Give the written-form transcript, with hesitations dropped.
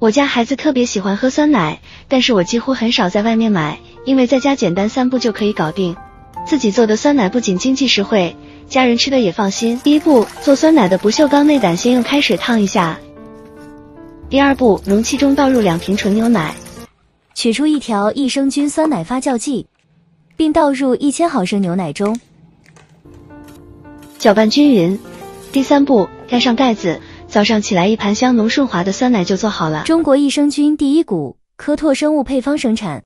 我家孩子特别喜欢喝酸奶，但是我几乎很少在外面买，因为在家简单3步就可以搞定。自己做的酸奶不仅经济实惠，家人吃的也放心。第一步，做酸奶的不锈钢内胆先用开水烫一下。第二步，容器中倒入2瓶纯牛奶，取出1条益生菌酸奶发酵剂，并倒入1000毫升牛奶中，搅拌均匀。第三步，盖上盖子，早上起来一盘香浓顺滑的酸奶就做好了。中国益生菌第一股科拓生物配方生产。